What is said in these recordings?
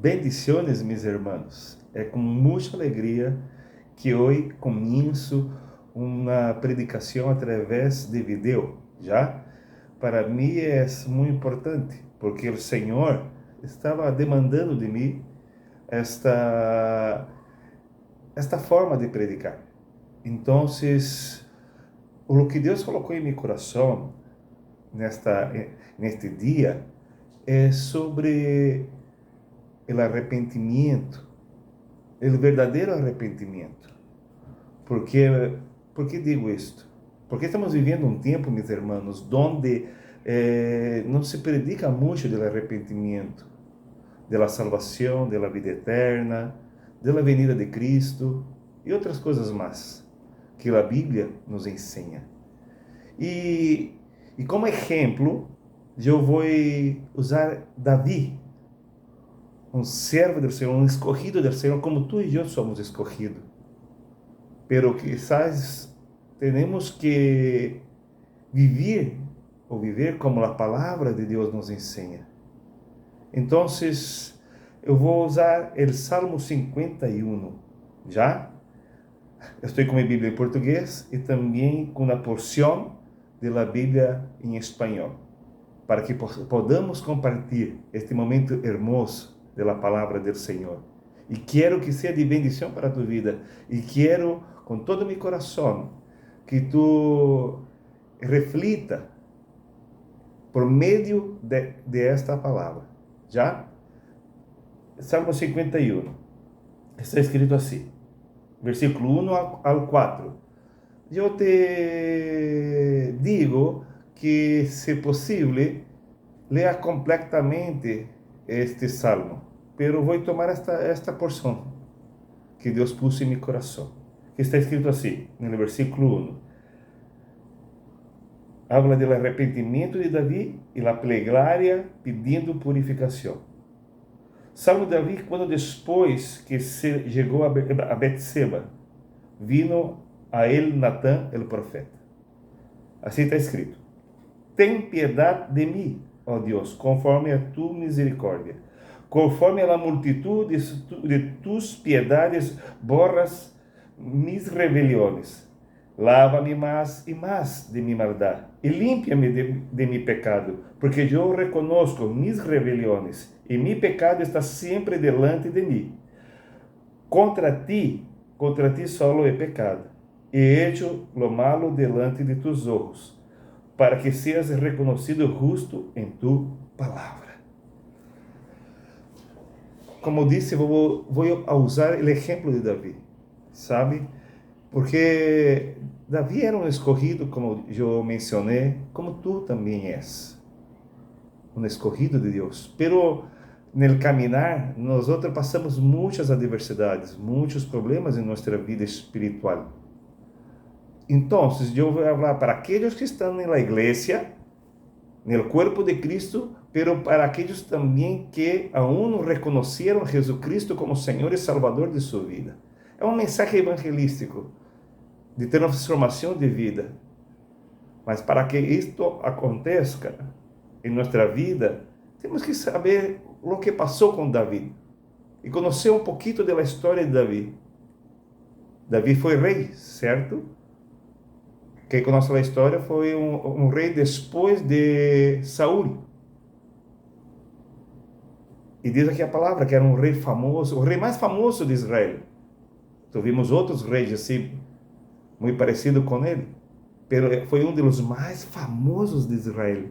Bendiciones, mis hermanos. É com muita alegria que hoje começo uma predicação através de vídeo, já? Para mim é muito importante, porque o Senhor estava demandando de mim esta forma de predicar. Então, o que Deus colocou em meu coração neste dia é sobre o arrependimento, o verdadeiro arrependimento. Por que digo isto? Porque estamos vivendo um tempo, meus irmãos, onde não se predica muito do arrependimento, da salvação, da vida eterna, da venida de Cristo e outras coisas mais que a Bíblia nos ensina. E como exemplo, eu vou usar Davi, um servo do Senhor, um escolhido do Senhor, como tu e eu somos escolhidos. Pero quizás temos que viver como a palavra de Deus nos ensina. Então, eu vou usar o Salmo 51, já? Eu estou com a Bíblia em português e também com a porção da Bíblia em espanhol, para que podamos compartilhar este momento hermoso da palavra do Senhor. E quero que seja de bendição para a tua vida. E quero, com todo meu coração, que tu reflita por meio de esta palavra. Já? Salmo 51. Está escrito assim, versículo 1 ao 4. Eu te digo que, se possível, leia completamente este salmo. Pero vou tomar esta porção que Deus pôs em meu coração. Que está escrito assim, no versículo 1. Habla do arrependimento de Davi e a plegária pedindo purificação. Salmo de Davi, quando depois que chegou a Betseba, vino a ele Natã, o profeta. Assim está escrito: tem piedade de mim, ó Deus, conforme a tua misericórdia. Conforme a multitud de tus piedades, borras mis rebeliões. Lava-me mais e mais de minha maldade, e limpa-me de meu pecado, porque eu reconozco mis rebeliões, e meu pecado está sempre delante de mim. Contra ti solo he pecado, e hecho lo malo delante de tus ojos, para que seas reconocido justo em tu palavra. Como disse, vou usar o exemplo de Davi, sabe? Porque Davi era um escolhido, como eu mencionei, como tu também és, um escolhido de Deus. Pero no caminhar, nós passamos muitas adversidades, muitos problemas em nossa vida espiritual. Então, eu vou falar para aqueles que estão na igreja, no corpo de Cristo, pero para aqueles também que aún não reconheceram Jesus Cristo como Senhor e Salvador de sua vida. É um mensagem evangelístico de transformação de vida. Mas para que isto aconteça em nossa vida, temos que saber o que passou com Davi e conhecer um pouquinho da história de Davi. Davi foi rei, certo? Quem conhece a história foi um rei depois de Saul. E diz aqui a palavra que era um rei famoso, o rei mais famoso de Israel. Então, vimos outros reis assim, muito parecido com ele, mas foi um dos mais famosos de Israel.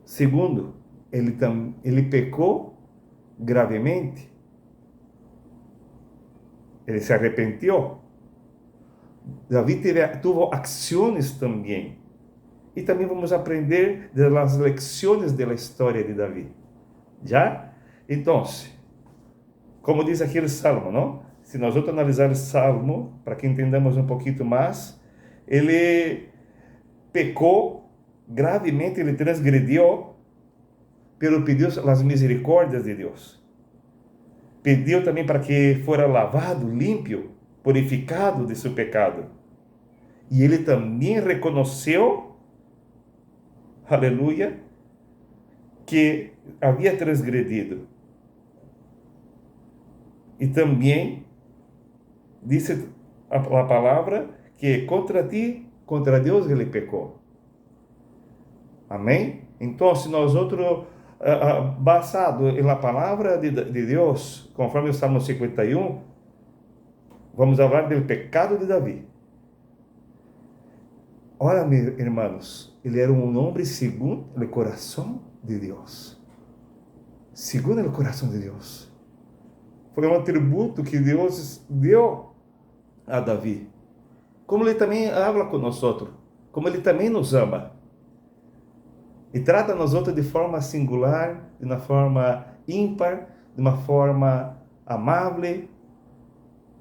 Segundo, ele pecou gravemente. Ele se arrependeu. Davi tuvo ações também. E também vamos aprender das lições da história de Davi. Já? Então, como diz aqui o Salmo, não? Se nós outros analisar o Salmo, para que entendamos um pouquinho mais, ele pecou gravemente, ele transgrediu, pero pediu as misericórdias de Deus. Pediu também para que fora lavado, limpo, purificado de seu pecado. E ele também reconheceu, aleluia, que havia transgredido. E também disse a palavra que contra ti, contra Deus, ele pecou. Amém? Então, se nós outros, basado na palavra de Deus, conforme o Salmo 51, vamos falar do pecado de Davi. Ora, meus irmãos, ele era um homem segundo o coração de Deus. Segundo o coração de Deus. Foi um atributo que Deus deu a Davi. Como ele também habla com nós outros, como ele também nos ama. E trata nós outros de forma singular, de uma forma ímpar, de uma forma amável.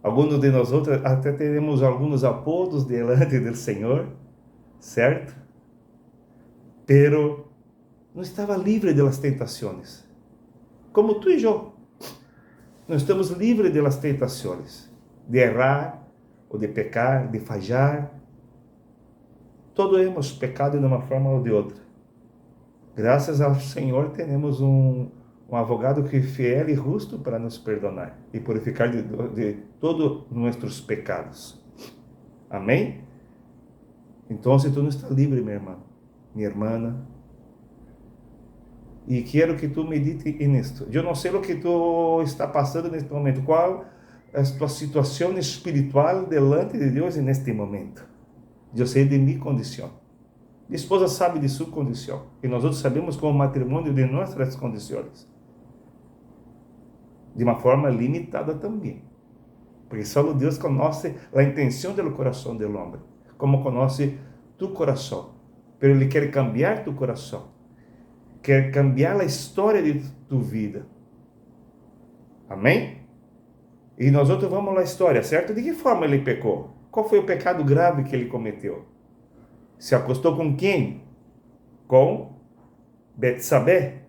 Alguns de nós outros até teremos alguns apodos delante do Senhor, certo? Pero não estava livre das tentações. Como tu e eu. Não estamos livres das tentações. De errar, ou de pecar, de falhar. Todos hemos pecado de uma forma ou de outra. Graças ao Senhor, temos um advogado que é fiel e justo para nos perdonar e purificar de todos nossos pecados. Amém? Então, se tu não está livre, meu irmão, minha irmã, e quero que tu medite nisto. Eu não sei o que tu está passando neste momento, qual é a tua situação espiritual delante de Deus neste momento. Eu sei de minha condição. Minha esposa sabe de sua condição. E nós outros sabemos como matrimônio de nossas condições. De uma forma limitada também. Porque só Deus conhece a intenção do coração do homem. Como conhece tu coração. Pero Ele quer cambiar tu coração. Quer cambiar a história de tu vida. Amém? E nós outros vamos à história, certo? De que forma ele pecou? Qual foi o pecado grave que ele cometeu? Se acostou com quem? Com Betsabé.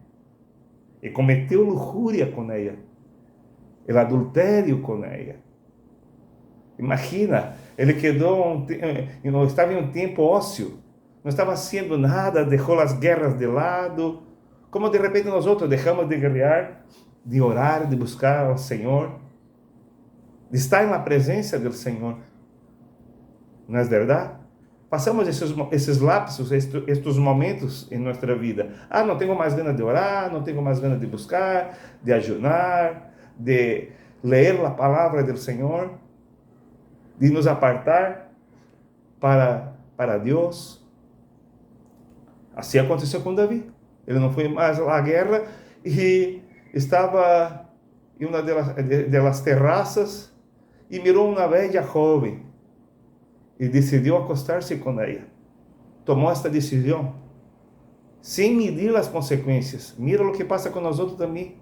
E cometeu luxúria com ela. O adultério com ela. Imagina, ele quedou, não estava em um tempo ósseo. Não estava haciendo nada, deixou as guerras de lado. Como de repente nós outros deixamos de guerrear, de orar, de buscar ao Senhor, de estar na presença do Senhor. Não é verdade? Passamos esses lapsos, estes momentos em nossa vida. Não tenho mais ganas de orar, não tenho mais ganas de buscar, de ayunar, de ler a palavra do Senhor, de nos apartar para Deus. Assim aconteceu com Davi. Ele não foi mais à guerra e estava em uma das terraças e mirou uma velha jovem e decidiu acostar-se com ela. Tomou esta decisão sem medir as consequências. Mira o que passa com nós outros também.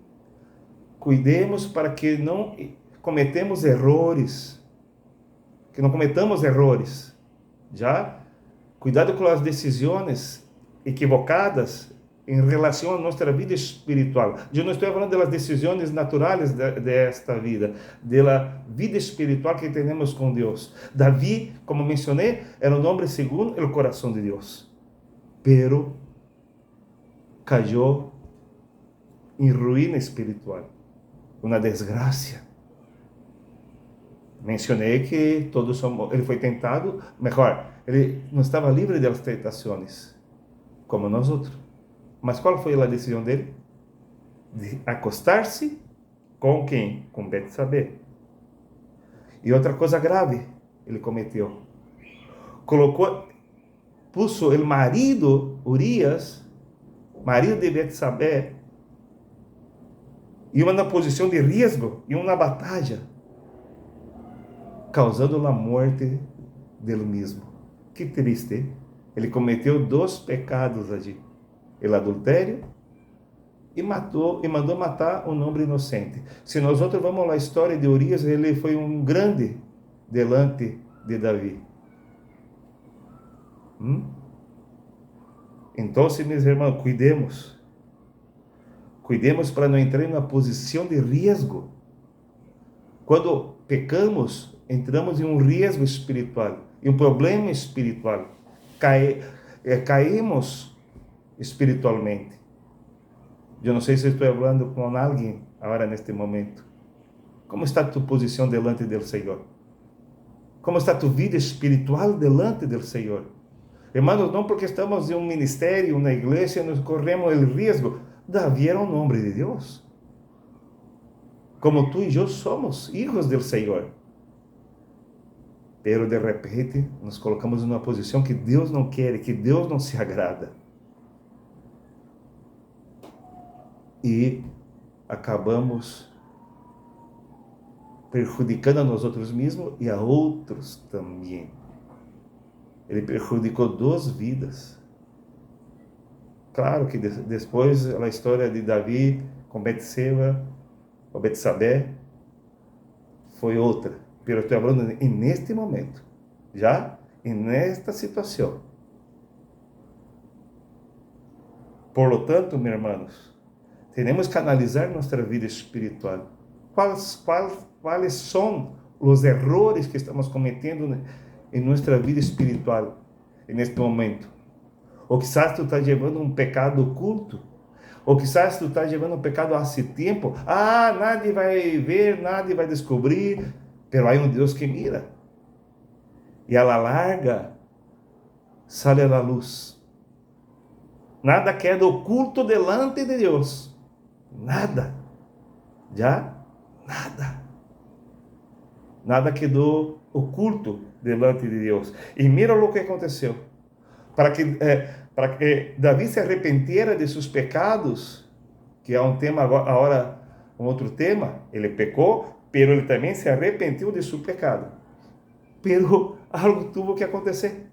Cuidemos para que não cometemos erros. Que não cometamos erros. Já? Cuidado com as decisões equivocadas em relação à nossa vida espiritual. Eu não estou falando das decisões naturais desta vida, da vida espiritual que temos com Deus. Davi, como mencionei, era um homem segundo o coração de Deus, pero caiu em ruína espiritual, uma desgraça. Mencionei que todos somos, ele foi tentado, melhor, ele não estava livre das tentações, como nós outros. Mas qual foi a decisão dele? De acostar-se com quem? Com Betsabé. E outra coisa grave ele cometeu. Puso o marido Urias, marido de Betsabé, em uma posição de risco, em uma batalha, causando a morte dele mesmo. Que triste, hein? Ele cometeu 2 pecados ali. O adultério e mandou matar um homem inocente. Se nós outros vamos à história de Urias, ele foi um grande delante de Davi. Então, meus irmãos, cuidemos para não entrar em uma posição de risco. Quando pecamos, entramos em um risco espiritual, em um problema espiritual. Caímos espiritualmente. Eu não sei se estou falando com alguém agora neste momento. Como está tu posição delante do Senhor? Como está tu vida espiritual delante do Senhor? Hermanos, não porque estamos em um ministério, na igreja, nos corremos o risco. Davi era um homem de Deus. Como tu e eu somos hijos do Senhor. Pero de repente nos colocamos em uma posição que Deus não quer, que Deus não se agrada. E acabamos prejudicando a nós outros mesmos e a outros também. Ele prejudicou 2 vidas. Claro que depois a história de Davi com Betseba, ou Betsabé, foi outra. Pero estou falando neste momento, já nesta situação. Por lo tanto, meus irmãos, temos que analisar nossa vida espiritual. Quais são os erros que estamos cometendo em nossa vida espiritual neste momento? Ou quizás tu estás levando um pecado oculto, ou quizás tu estás levando um pecado há tempo. Nadie vai ver, nadie vai descobrir, pero há um Deus que mira. E a la larga, sale a luz. Nada queda oculto delante de Deus. Nada. Já? Nada. Nada quedou oculto delante de Deus. E mira o que aconteceu. Para que Davi se arrependera de seus pecados, que é um tema agora, um outro tema, ele pecou, pero ele também se arrependeu de seu pecado. Pero algo tuvo que acontecer.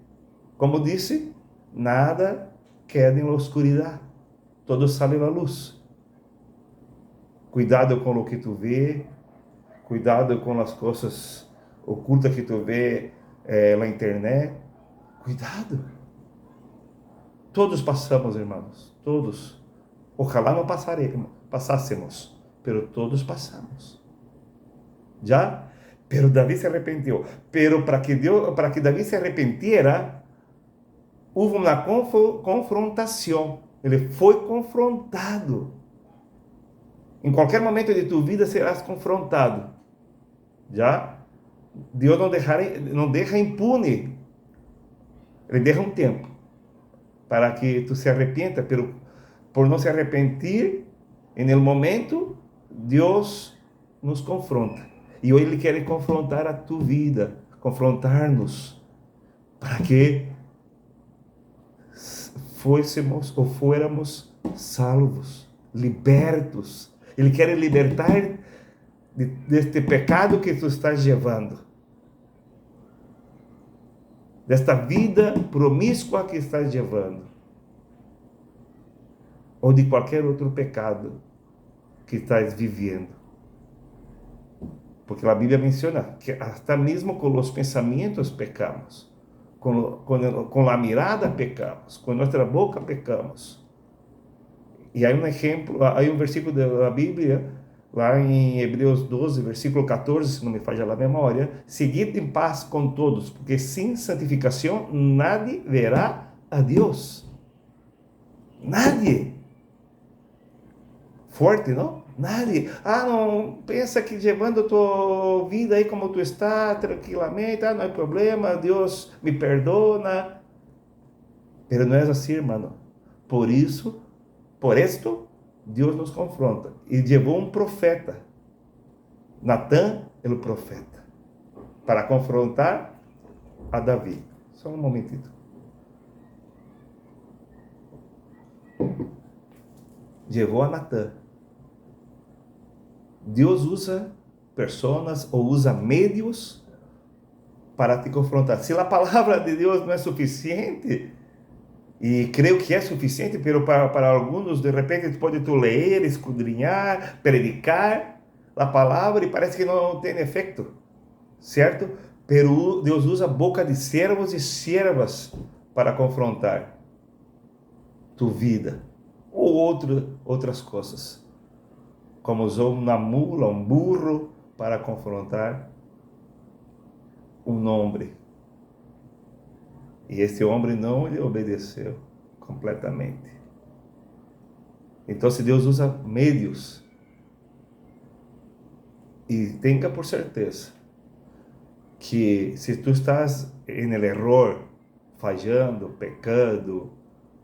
Como disse, nada queda em oscuridade, todo sale à luz. Cuidado com o que tu vê, cuidado com as coisas ocultas que tu vê na internet. Cuidado. Todos passamos, irmãos, todos. Ojalá não passássemos, pero todos passamos. Já? Pero Davi se arrependeu. Pero para que Davi se arrependera, houve uma confrontação. Ele foi confrontado. Em qualquer momento de tu vida serás confrontado. Já? Deus não deixa impune. Ele deixa um tempo para que tu se arrependa, por não se arrepender, no momento, Deus nos confronta. E hoje Ele quer confrontar a tua vida, confrontar-nos, para que fôssemos salvos, libertos. Ele quer libertar deste pecado que tu estás levando, desta vida promíscua que estás levando, ou de qualquer outro pecado que estás vivendo. Porque a Bíblia menciona que até mesmo com os pensamentos pecamos, com a mirada pecamos, com nossa boca pecamos. E há um exemplo, há um versículo da Bíblia, lá em Hebreus 12, versículo 14, se não me falha a memória: seguid em paz com todos, porque sem santificação nadie verá a Deus. Nadie. Forte, não? Nadie. Não pensa que levando tua vida aí como tu está, tranquilamente, não é problema, Deus me perdona. Mas não é assim, irmão. Por isto, Deus nos confronta. E levou um profeta, Natã, o profeta, para confrontar a Davi. Só um momentito. Levou a Natã. Deus usa pessoas ou usa meios para te confrontar. Se a palavra de Deus não é suficiente, e creio que é suficiente, pero para alguns, de repente, pode tu ler, escudrinhar, predicar a palavra e parece que não tem efeito, certo? Pero Deus usa a boca de servos e servas para confrontar tu vida ou outras coisas, como usou uma mula, um burro para confrontar um homem. E esse homem não lhe obedeceu completamente. Então, se Deus usa meios, e tenha por certeza que se tu estás em el error, falhando, pecando,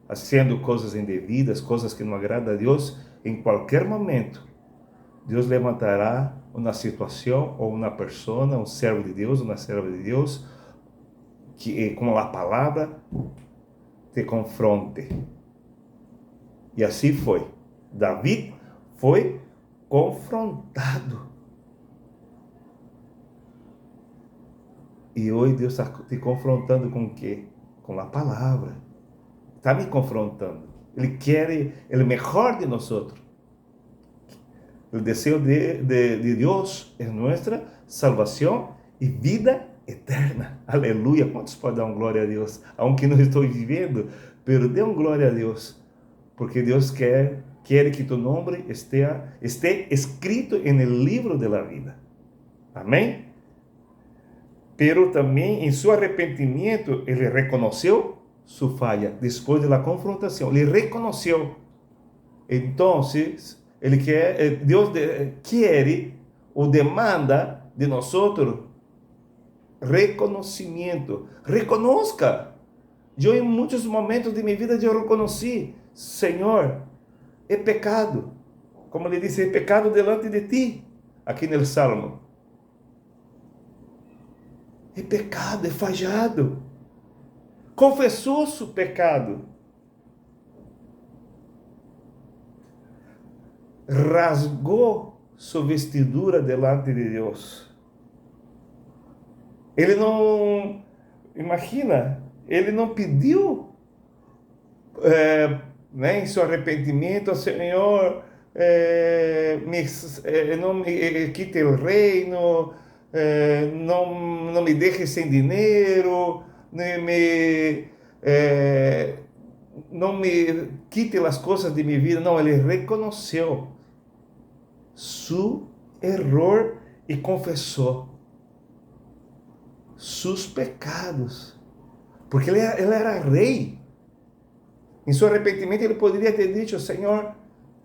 fazendo coisas indevidas, coisas que não agradam a Deus, em qualquer momento, Deus levantará uma situação ou uma pessoa, um servo de Deus, uma serva de Deus, que com a palavra te confronte. E assim foi. Davi foi confrontado. E hoje Deus está te confrontando com o quê? Com a palavra. Está me confrontando. Ele quer o melhor de nós. O desejo de Deus é nossa salvação e vida eterna. Aleluia. Quantos podem dar glória a Deus? Aunque não estou vivendo, pero dê glória a Deus. Porque Deus quer que tu nome esteja escrito no livro da vida. Amém? Pero também em seu arrependimento, ele reconheceu sua falha depois da confrontação. Ele reconheceu. Então, Deus quer ou demanda de nós reconhecimento. Reconozca. Eu, em muitos momentos de minha vida, eu reconheci, Senhor, é pecado. Como ele disse, é pecado delante de ti, aqui no Salmo. É pecado, é falhado. Confessou seu pecado. Rasgou sua vestidura delante de Deus. Ele não, imagina, ele não pediu em seu arrependimento, Senhor, não me quite o reino, não me deixe sem dinheiro, não me quite as coisas de minha vida. Não, ele reconheceu seu erro e confessou seus pecados, porque ele era rei. Em seu arrependimento ele poderia ter dito, Senhor,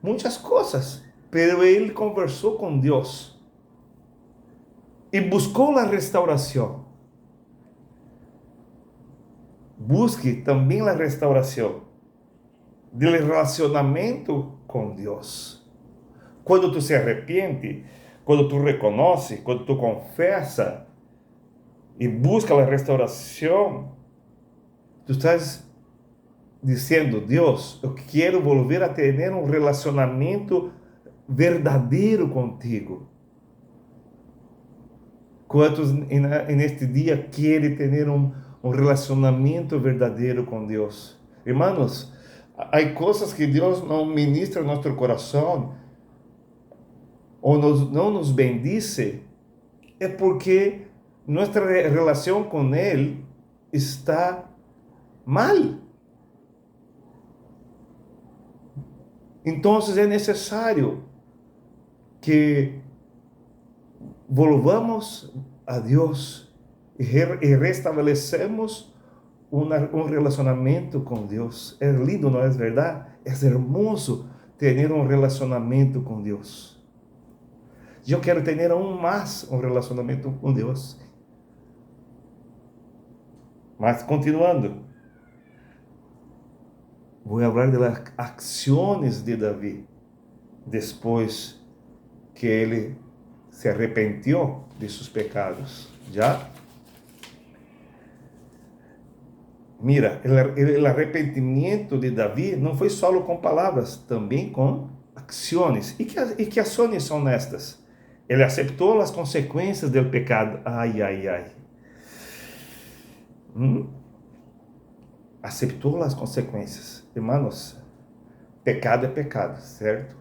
muitas coisas, mas ele conversou com Deus e buscou a restauração. Busque também a restauração do relacionamento com Deus. Quando tu se arrepende, quando tu reconhece, quando tu confessa e busca a restauração, tu estás dizendo, Deus, eu quero volver a ter um relacionamento verdadeiro contigo. Quantos neste dia querem ter um relacionamento verdadeiro com Deus? Irmãos, há coisas que Deus não ministra no nosso coração, ou não nos bendice, é porque nossa relação com Ele está mal. Então é necessário que volvamos a Deus e restabelecemos um relacionamento com Deus. É lindo, não é verdade? É hermoso ter um relacionamento com Deus. Eu quero ter aún mais um relacionamento com Deus. Mas continuando, vou falar das ações de Davi depois que ele se arrependeu de seus pecados. Já? Mira, o arrependimento de Davi não foi só com palavras, também com ações. E que ações são estas? Ele aceitou as consequências do pecado. Ai, ai, ai. Aceitou as consequências. Irmãos, pecado é pecado, certo?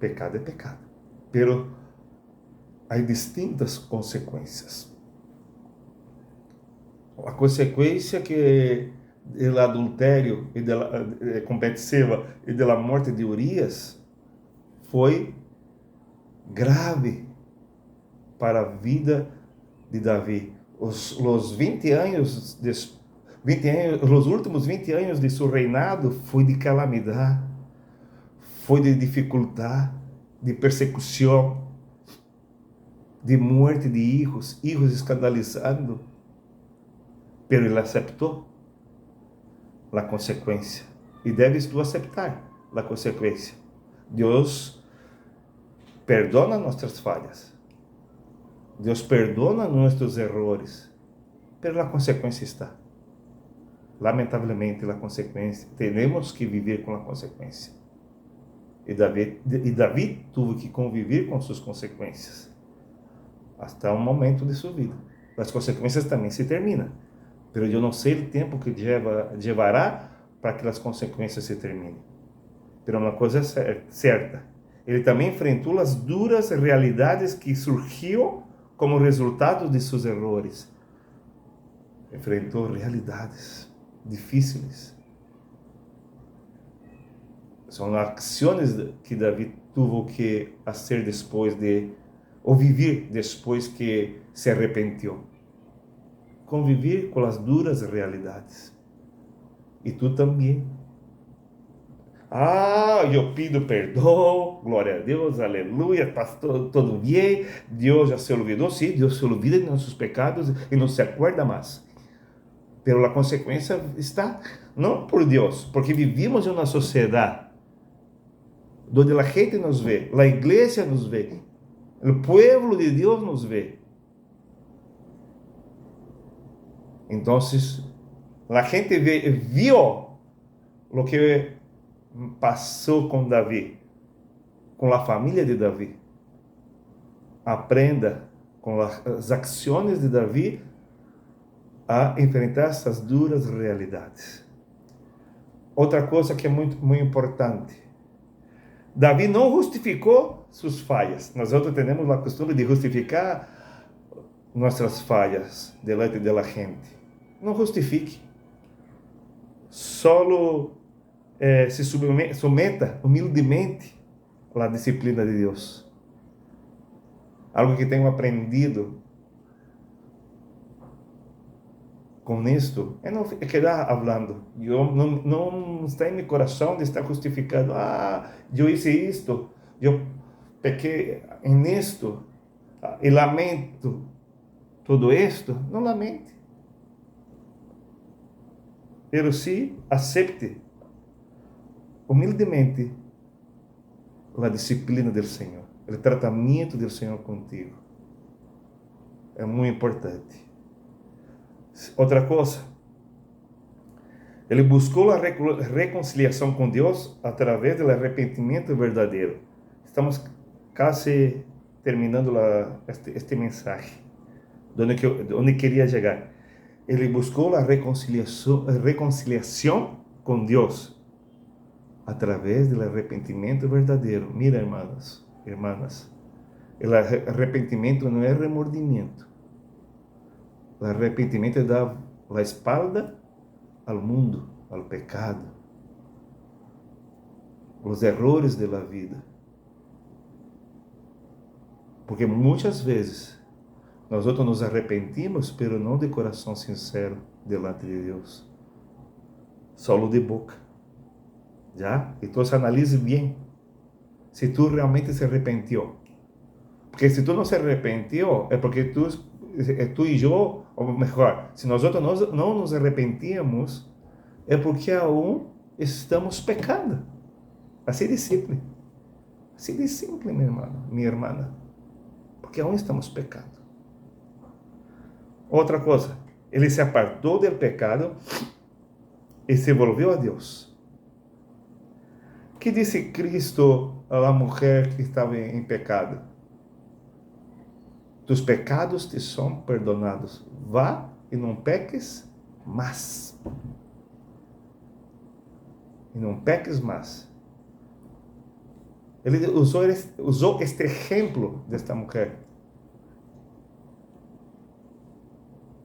Pecado é pecado. Pero há distintas consequências. A consequência que do adultério e com Betseba e da morte de Urias foi grave para a vida de Davi. Os últimos 20 anos de seu reinado foi de calamidade, foi de dificuldade, de persecução, de muerte de hijos escandalizando, pero ele aceitou a consequência. E deves tu aceitar a consequência. Deus perdona nossas falhas. Deus perdona nossos errores. Pero a consequência está. Lamentavelmente, a consequência. Temos que viver com a consequência. E Davi teve que conviver com suas consequências. Até um momento de sua vida. As consequências também se terminam. Pero eu não sei o tempo que levará para que as consequências se terminem. Pero uma coisa é certa. Ele também enfrentou as duras realidades que surgiram como resultado de seus erros. Enfrentou realidades difíceis. São ações que Davi teve que fazer depois de, ou viver depois que se arrependeu. Conviver com as duras realidades. E tu também. Eu pido perdão, glória a Deus, aleluia, está todo bem, Deus já se olvidou, sim, Deus se olvida de nossos pecados e não se acuerda mais. Pero a consequência está, não por Deus, porque vivimos em uma sociedade onde a gente nos vê, a igreja nos vê, o povo de Deus nos vê. Então, a gente viu o que passou com Davi, com a família de Davi. Aprenda com as ações de Davi a enfrentar essas duras realidades. Outra coisa que é muito, muito importante. Davi não justificou suas falhas. Nós outros temos a costume de justificar nossas falhas delante da gente. Não justifique. Solo se submeta humildemente à disciplina de Deus. Algo que tenho aprendido com isto é não quedar falando. Não está em meu coração de estar justificando. Eu hice isto, eu pequei em isto, e lamento tudo isto. Não lamente. Pero sim, aceite humildemente a disciplina do Senhor, o tratamento do Senhor contigo. É muito importante. Outra coisa, ele buscou a reconciliação com Deus através do arrependimento verdadeiro. Estamos quase terminando este mensagem, onde queria chegar. Ele buscou a reconciliação com Deus através do arrependimento verdadeiro. Mira, irmãs, o arrependimento não é remordimento. O arrependimento é dar a espalda ao mundo, ao pecado, os erros da vida. Porque muitas vezes nós outros nos arrependimos, pero não de coração sincero delante de Deus, solo de boca. Já? Então analise bem se tu realmente se arrependeu. Porque se tu não se arrependeu, é porque tu e eu, ou melhor, se nós outros não nos arrependíamos, é porque aún estamos pecando. Assim de simples. Assim de simples, minha irmã. Porque aún estamos pecando. Outra coisa, ele se apartou do pecado e se volveu a Deus. Que disse Cristo à mulher que estava em pecado? Tus pecados te são perdonados. Vá e não peques mais. E não peques mais. Ele usou este exemplo desta mulher.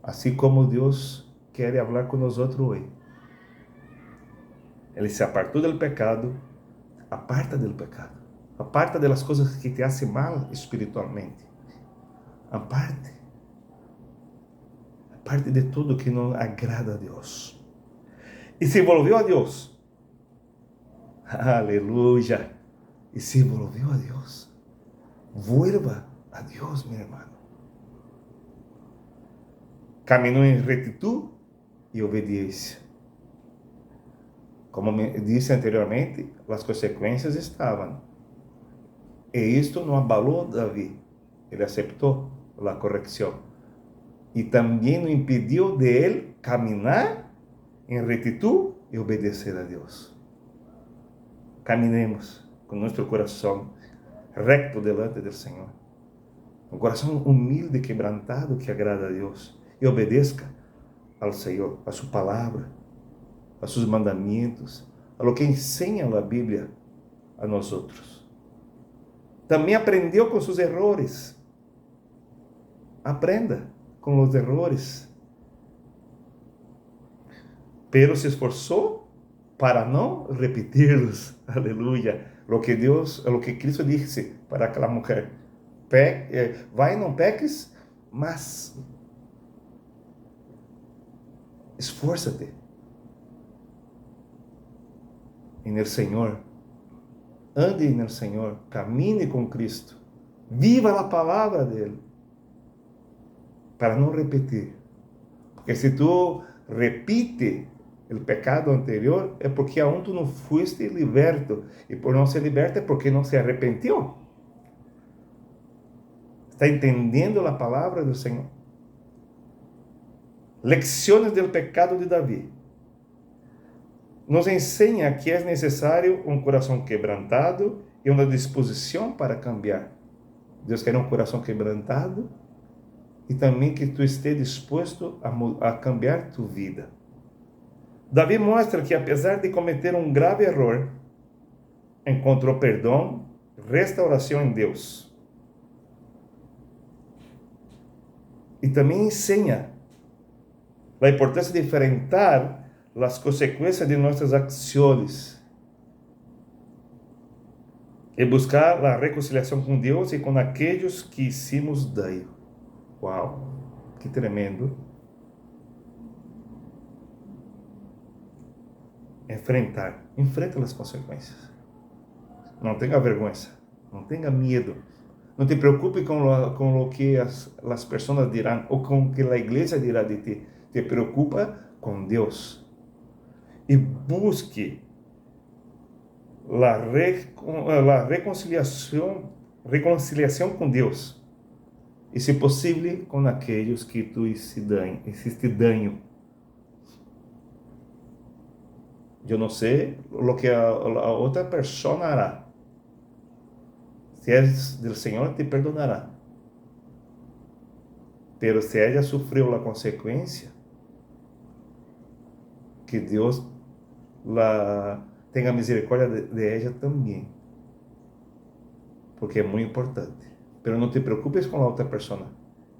Assim como Deus quer falar com nós hoje. Ele se apartou do pecado. Aparta do pecado. Aparta das coisas que te fazem mal espiritualmente. Aparte de tudo que não agrada a Deus. E se volveu a Deus. Aleluia. y se volvió a Dios. Vuelva a Dios, mi hermano. Caminó en rectitud y obediencia. Como me disse anteriormente, as consequências estavam. E isto não abalou Davi. Ele aceitou a correção. E também não impediu de ele caminhar em retitude e obedecer a Deus. Caminemos com nosso coração recto delante do Senhor. Um coração humilde, quebrantado, que agrada a Deus. E obedeça ao Senhor, a sua palavra, a seus mandamentos, a lo que ensina a Bíblia a nós outros. Também aprendeu com seus erros. Aprenda com os erros. Pero se esforçou para não repeti-los. Aleluia. Lo que Cristo disse para aquela mulher: vai, não peques, mas esforça-te en el Senhor. Ande en el Senhor, camine com Cristo, viva a palavra dele, para não repetir. Porque se tu repite o pecado anterior, é porque aún tu não fuiste liberto, e por não ser liberto é porque não se arrepentiu. Está entendendo a palavra do Senhor? Lecciones del pecado de Davi nos ensina que é necessário um coração quebrantado e uma disposição para cambiar. Deus quer um coração quebrantado e também que tu esteja disposto a cambiar tu vida. Davi mostra que, apesar de cometer um grave erro, encontrou perdão, restauração em Deus. E também ensina a importância de enfrentar as consequências de nossas ações e buscar a reconciliação com Deus e com aqueles que hicimos dano. Uau, que tremendo! Enfrenta as consequências. Não tenha vergonha, não tenha medo. Não te preocupe com o que as pessoas dirão ou com o que a igreja dirá de ti. Te preocupa com Deus. E busque a reconciliação com Deus. E, se possível, com aqueles que tu hiciste dano. Eu não sei o que a outra pessoa hará. Se é do Senhor, te perdonará. Pero se ela sofreu a consequência, que Deus tenha misericórdia de ela também, porque é muito importante. Pero não te preocupes com a outra pessoa,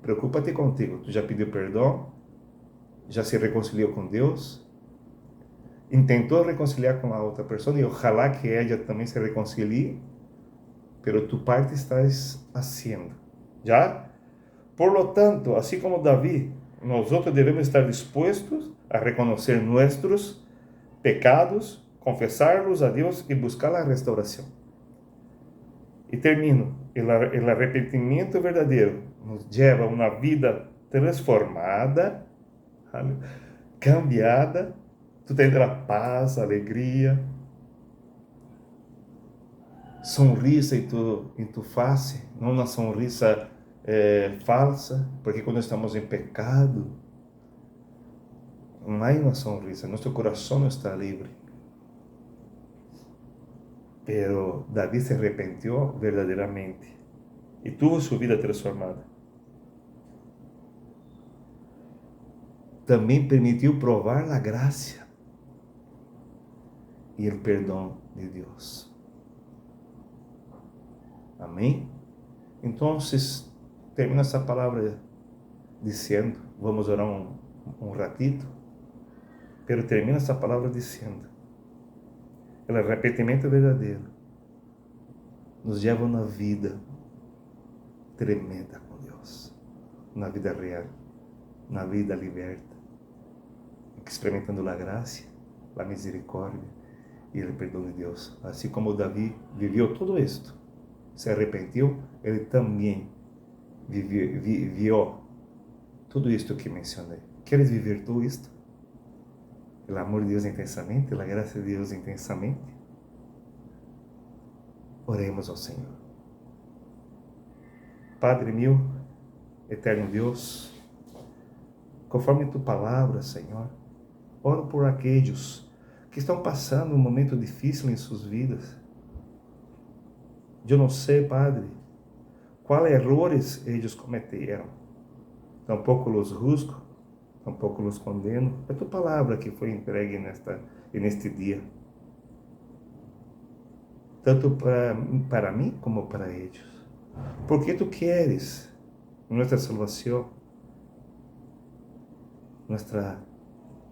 preocupa-te contigo. Tu já pediu perdão, já se reconciliou com Deus, intentou reconciliar com a outra pessoa, e ojalá que ela também se reconcilie, pero tu parte estás haciendo, já? Por lo tanto, assim como Davi, nós devemos estar dispostos a reconhecer nossos pecados, confessá-los a Deus e buscar a restauração. E termino. O arrependimento verdadeiro nos leva a uma vida transformada, cambiada. Tu tendrás paz, alegria, sonrisa em tu face, não uma sonrisa falsa, porque quando estamos em pecado, não há uma sonrisa, nosso coração não está livre. Pero Davi se arrependeu verdadeiramente e tuvo sua vida transformada. Também permitiu provar a graça e o perdão de Deus. Amém? Então, termina essa palavra dizendo, vamos orar um ratito, pero termina essa palavra dizendo, o arrependimento verdadeiro nos leva a uma vida tremenda com Deus, na vida real, na vida liberta, experimentando a graça, a misericórdia e el perdão de Deus. Assim como Davi viveu tudo isto, se arrepentiu, ele também viveu tudo isto que mencionei. Queres viver tudo isto? O amor de Deus intensamente, a graça de Deus intensamente? Oremos ao Senhor. Padre meu, eterno Deus, conforme tu palavra, Senhor, oro por aqueles que estão passando um momento difícil em suas vidas. Eu não sei, Padre, quais errores eles cometeram. Tampouco os juzgo, tampouco os condeno. É tua palavra que foi entregue neste dia. Tanto para mim como para eles. Porque tu queres nossa salvação,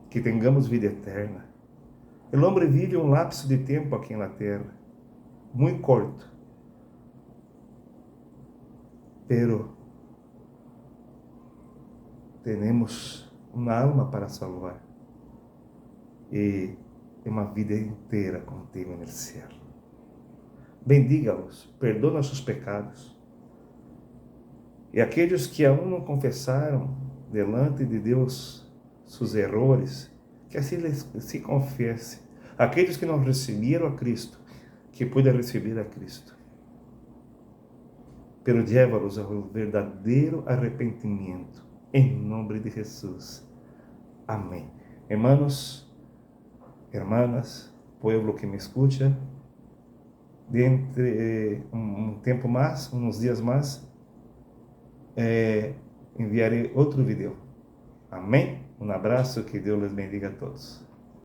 que tengamos vida eterna. O homem vive um lapso de tempo aqui na terra, muito curto. Pero temos uma alma para salvar e uma vida inteira contigo no céu. Bendiga-os, perdoa nossos pecados. E aqueles que aún não confessaram delante de Deus seus erros, que assim se confesse. Aqueles que não receberam a Cristo, que puedan receber a Cristo. Pero llévalos ao verdadeiro arrependimento, em nome de Jesus. Amém. Hermanos, hermanas, pueblo que me escucha, dentro de um tempo mais, uns dias mais, enviarei outro vídeo. Amém? Um abraço, que Deus les bendiga a todos.